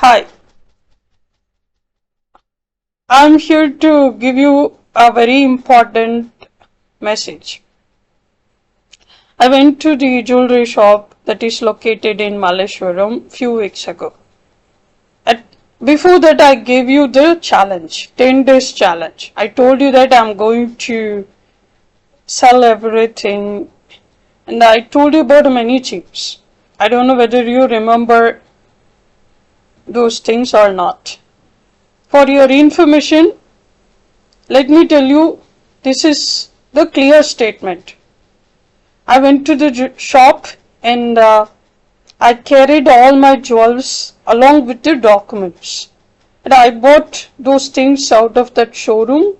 Hi, I'm here to give you a very important message. I went to the jewelry shop that is located in Malleshwaram few weeks ago. At, Before that, I gave you the challenge, 10 days challenge. I told you that I'm going to sell everything, and I told you about many things. I don't know whether you remember those things or not. For your information, let me tell you, this is the clear statement. I went to the shop and I carried all my jewels along with the documents. And I bought those things out of that showroom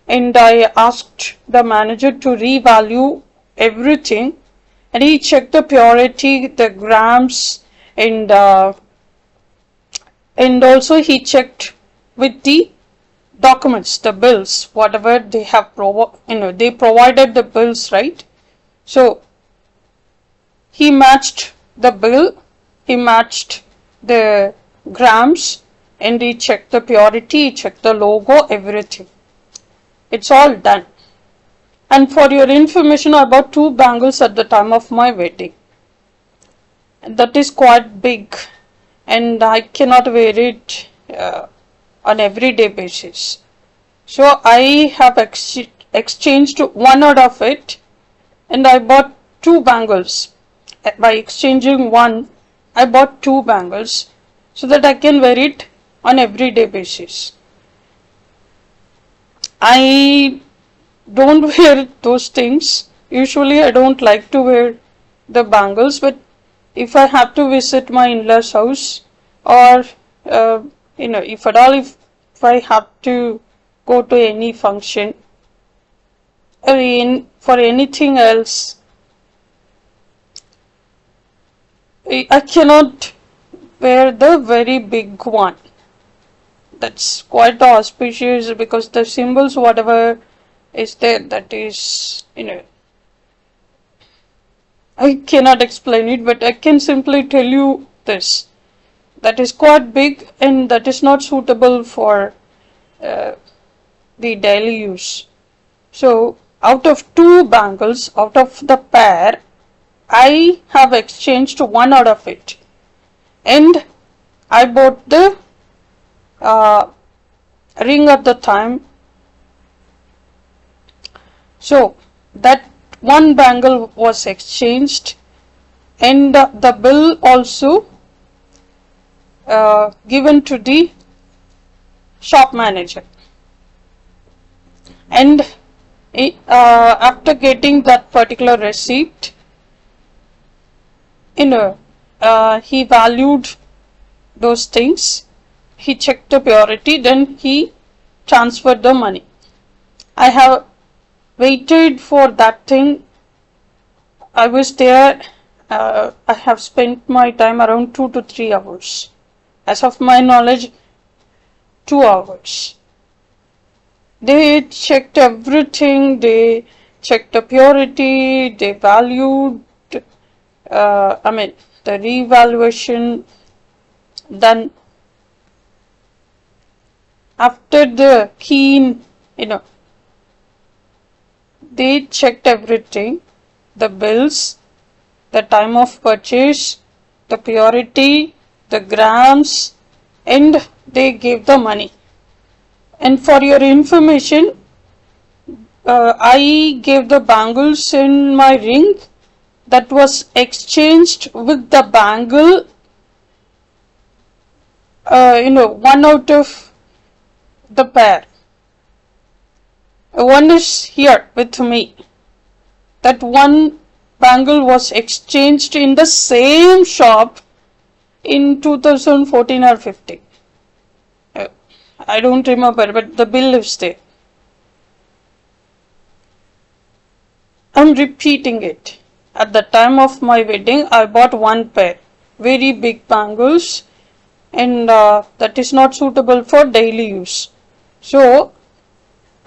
and I asked the manager to revalue everything, and he checked the purity, the grams, and also he checked with the documents, the bills, whatever they have they provided the bills, right? So he matched the bill, he matched the grams, and he checked the purity, he checked the logo, everything. It's all done. And for your information, I bought 2 bangles at the time of my wedding. That is quite big, and I cannot wear it on everyday basis. So I have exchanged one out of it, and I bought 2 bangles. By exchanging one, I bought 2 bangles so that I can wear it on everyday basis. I don't wear those things. Usually I don't like to wear the bangles, but if I have to visit my in-laws house, or if at all, if I have to go to any function, for anything else, I cannot wear the very big one. That's quite auspicious because the symbols, whatever is there, that is, I cannot explain it, but I can simply tell you this. That is quite big and that is not suitable for the daily use. So, out of 2 bangles, out of the pair, I have exchanged one out of it. And I bought the ring at the time. So, that one bangle was exchanged, and the bill also given to the shop manager. And after getting that particular receipt, he valued those things, he checked the purity, then he transferred the money. I have waited for that thing. I was there. I have spent my time around 2 to 3 hours. As of my knowledge, 2 hours. They checked everything. They checked the purity. They valued. The revaluation. Then, after the keen, they checked everything, the bills, the time of purchase, the purity, the grams, and they gave the money. And for your information, I gave the bangles in my ring that was exchanged with the bangle, one out of the pair. One is here with me. That one bangle was exchanged in the same shop in 2014 or 15. I don't remember, but the bill is there. I'm repeating it. At the time of my wedding, I bought one pair, very big bangles, and that is not suitable for daily use. So,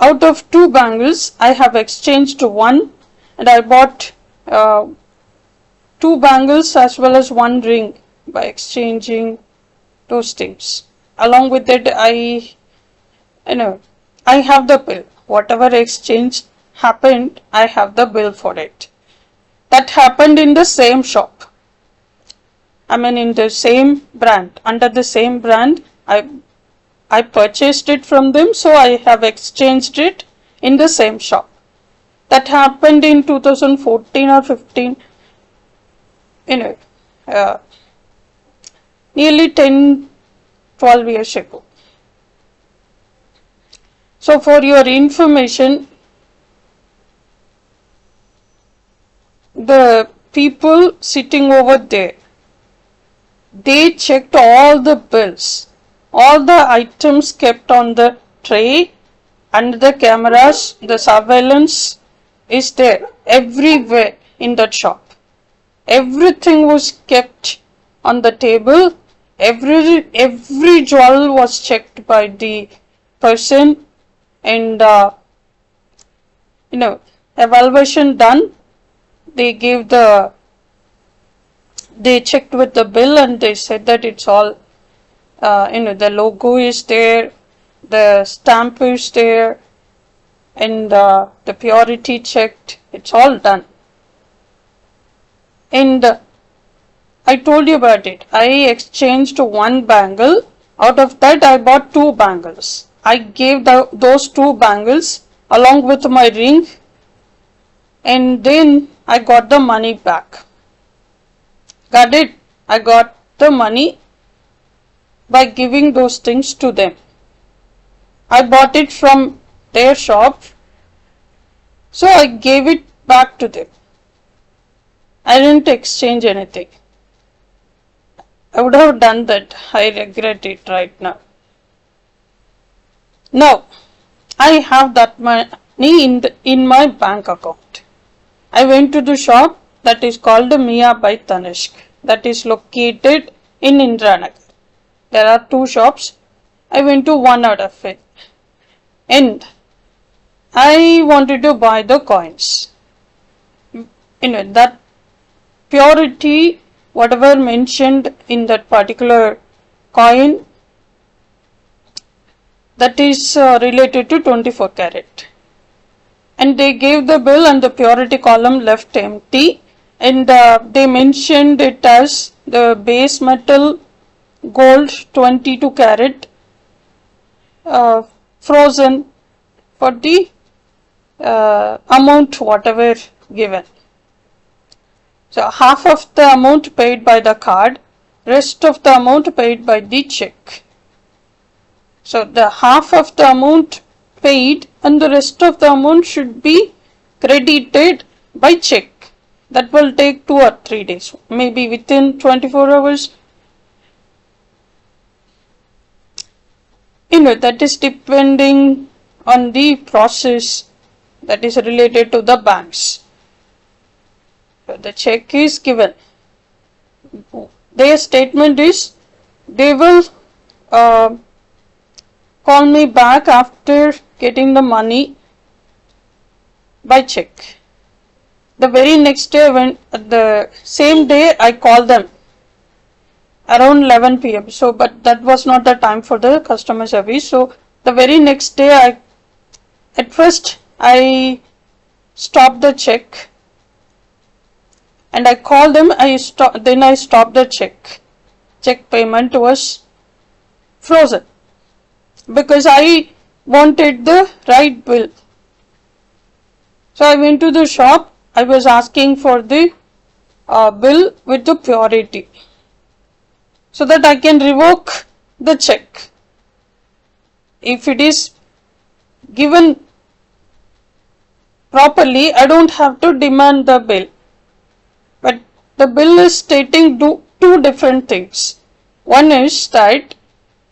out of 2 bangles, I have exchanged one, and I bought 2 bangles as well as one ring by exchanging those things. Along with it, I have the bill. Whatever exchange happened, I have the bill for it. That happened in the same shop. I mean, in the same brand, under the same brand, I purchased it from them, so I have exchanged it in the same shop. That happened in 2014 or 15, nearly 10, 12 years ago. So for your information, the people sitting over there, they checked all the bills, all the items kept on the tray, and the cameras, the surveillance is there everywhere in that shop. Everything was kept on the table. Every jewel was checked by the person, and evaluation done. They checked with the bill, and they said that it's all, the logo is there, the stamp is there, and the purity checked. It's all done. And I told you about it. I exchanged one bangle. Out of that, I bought 2 bangles. I gave those 2 bangles along with my ring, and then I got the money back. Got it? I got the money by giving those things to them. I bought it from their shop, so I gave it back to them. I didn't exchange anything. I would have done that. I regret it right now. Now, I have that money in my bank account. I went to the shop that is called Mia by Tanishq, that is located in Indranagar. There are 2 shops. I went to one out of it, and I wanted to buy the coins. That purity, whatever mentioned in that particular coin, that is related to 24 karat. And they gave the bill, and the purity column left empty, and they mentioned it as the base metal gold 22 karat frozen for the amount whatever given. So half of the amount paid by the card, rest of the amount paid by the check. So the half of the amount paid and the rest of the amount should be credited by check. That will take 2 or 3 days, maybe within 24 hours. That is depending on the process that is related to the banks. So the check is given. Their statement is they will call me back after getting the money by check. The very next day, the same day, I called them around 11 p.m. So, but that was not the time for the customer service. So, the very next day, at first I stopped the check, and I called them. Then I stopped the check. Check payment was frozen because I wanted the right bill. So I went to the shop. I was asking for the bill with the purity, so that I can revoke the check. If it is given properly, I don't have to demand the bill. But the bill is stating two different things. One is that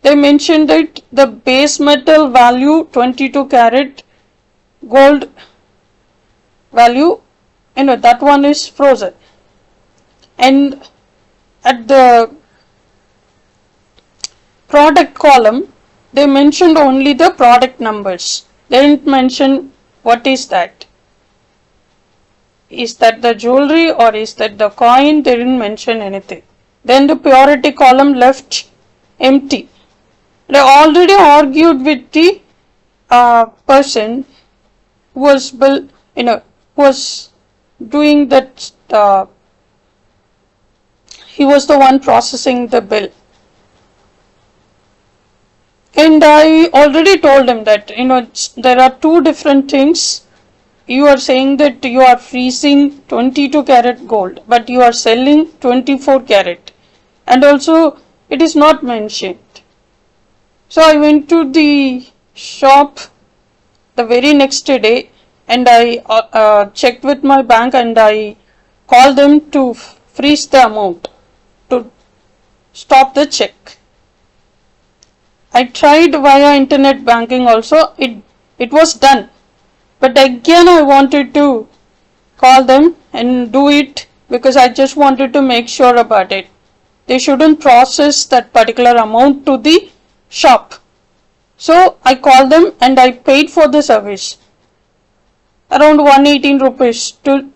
they mentioned that the base metal value 22 karat gold value, that one is frozen. And at the product column, they mentioned only the product numbers. They didn't mention what is that. Is that the jewelry or is that the coin? They didn't mention anything. Then the purity column left empty. And I already argued with the person who was was doing that. He was the one processing the bill. And I already told him that, there are two different things. You are saying that you are freezing 22 karat gold, but you are selling 24 karat. And also, it is not mentioned. So I went to the shop the very next day and I checked with my bank and I called them to freeze the amount to stop the check. I tried via internet banking also, it was done, but again I wanted to call them and do it because I just wanted to make sure about it. They shouldn't process that particular amount to the shop. So I called them and I paid for the service around 118 rupees to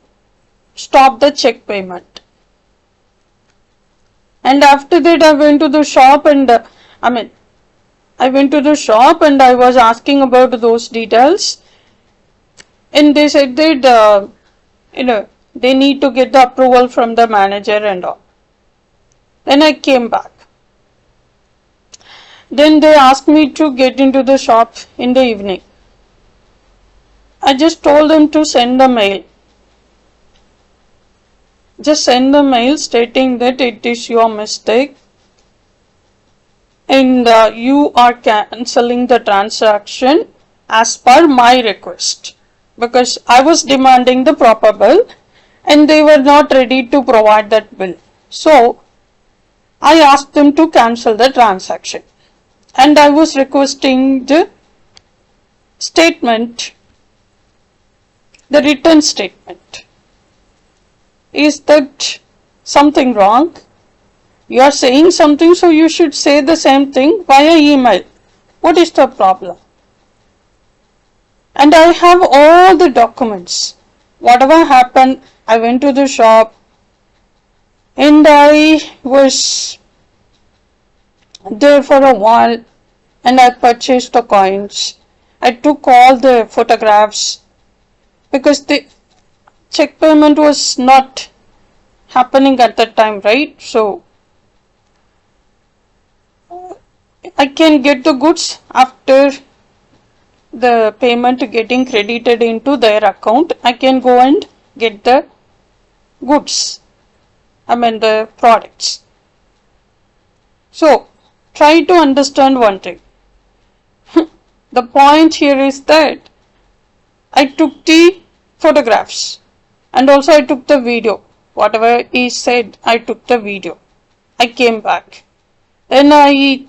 stop the check payment. And after that I went to the shop and I went to the shop and I was asking about those details, and they said that they need to get the approval from the manager and all. Then I came back. Then they asked me to get into the shop in the evening. I just told them to send a mail. Just send the mail stating that it is your mistake and you are cancelling the transaction as per my request, because I was demanding the proper bill and they were not ready to provide that bill. So I asked them to cancel the transaction and I was requesting the statement, the written statement. Is that something wrong? You are saying something, so you should say the same thing via email. What is the problem? And I have all the documents. Whatever happened, I went to the shop and I was there for a while and I purchased the coins. I took all the photographs because the check payment was not happening at that time, right? So I can get the goods after the payment getting credited into their account. I can go and get the goods, the products. So try to understand one thing. The point here is that I took the photographs and also I took the video. Whatever he said, I took the video. I came back. Then I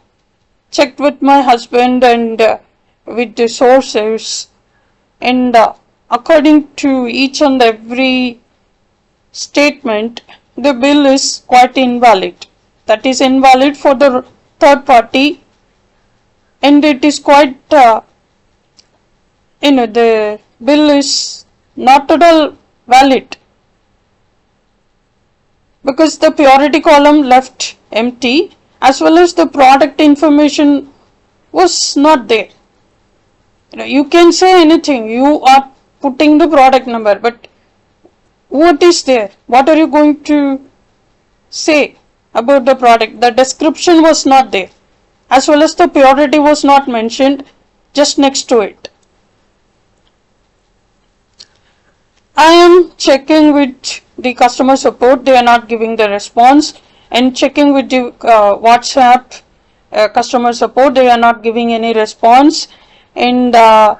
checked with my husband and with the sources, and according to each and every statement, the bill is quite invalid. That is invalid for the third party, and it is quite the bill is not at all valid because the purity column left empty as well as the product information was not there. You can say anything, you are putting the product number, but what is there? What are you going to say about the product? The description was not there, as well as the purity was not mentioned just next to it. I am checking with the customer support, they are not giving the response, and checking with the WhatsApp customer support, they are not giving any response, and I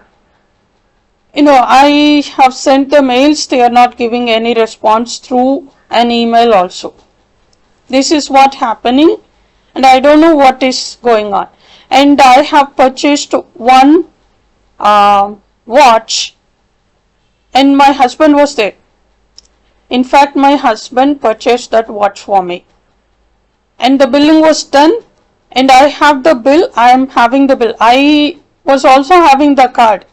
have sent the mails, they are not giving any response through an email also. This is what happening and I don't know what is going on. And I have purchased one watch and my husband was there. In fact, my husband purchased that watch for me. And the billing was done and I have the bill, I am having the bill. I was also having the card.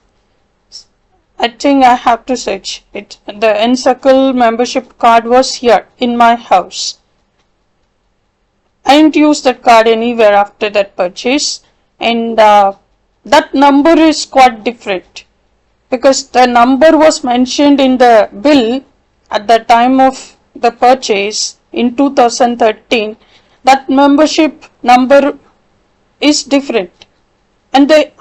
I think I have to search it. The Encircle membership card was here in my house. I didn't use that card anywhere after that purchase, and that number is quite different because the number was mentioned in the bill at the time of the purchase in 2013. That membership number is different, and I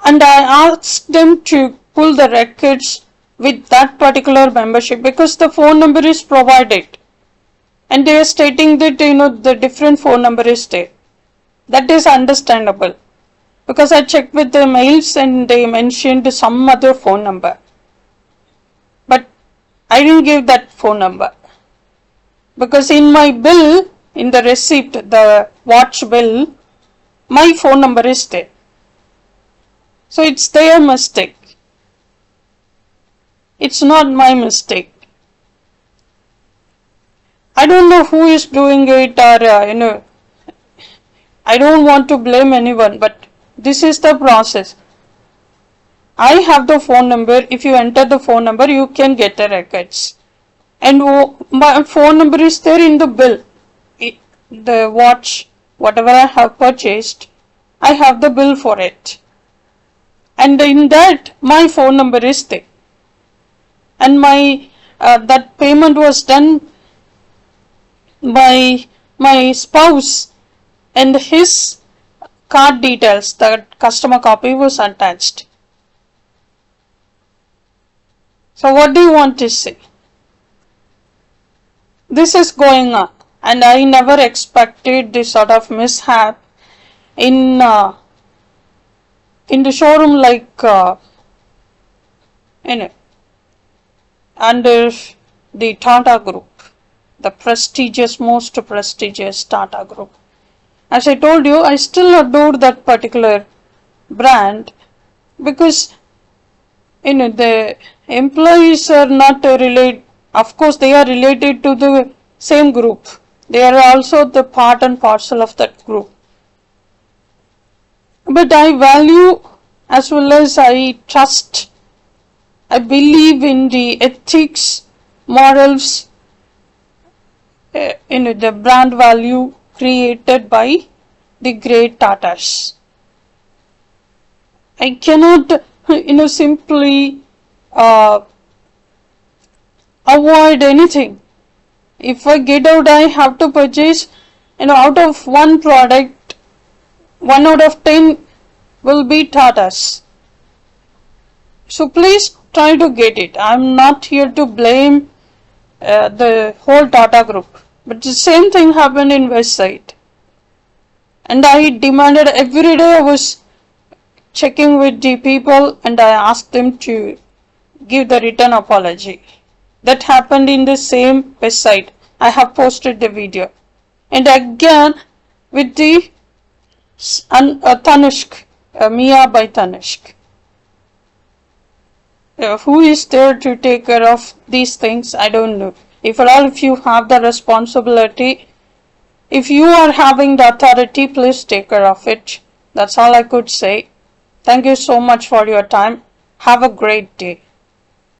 asked them to pull the records with that particular membership because the phone number is provided, and they are stating that the different phone number is there. That is understandable because I checked with the mails and they mentioned some other phone number, but I didn't give that phone number because in my bill, in the receipt, the watch bill, my phone number is there. So it's their mistake. It's not my mistake. I don't know who is doing it, or I don't want to blame anyone, but this is the process. I have the phone number. If you enter the phone number, you can get the records. And my phone number is there in the bill. The watch, whatever I have purchased, I have the bill for it. And in that, my phone number is there. And my that payment was done by my spouse, and his card details, the customer copy was attached. So what do you want to say? This is going on, and I never expected this sort of mishap in the showroom like under the Tata Group, the prestigious, most prestigious Tata Group. As I told you, I still adore that particular brand because the employees are not related. Of course, they are related to the same group. They are also the part and parcel of that group. But I value as well as I trust. I believe in the ethics, morals, the brand value created by the great Tatas. I cannot, simply avoid anything. If I get out, I have to purchase, out of one product, 1 out of 10 will be Tatas. So please try to get it. I'm not here to blame the whole Tata Group, but the same thing happened in Westside. And I demanded every day. I was checking with the people and I asked them to give the written apology. That happened in the same Westside. I have posted the video. And again with the Tanishq, Mia by Tanishq. Who is there to take care of these things? I don't know. If at all, if you have the responsibility, if you are having the authority, please take care of it. That's all I could say. Thank you so much for your time. Have a great day.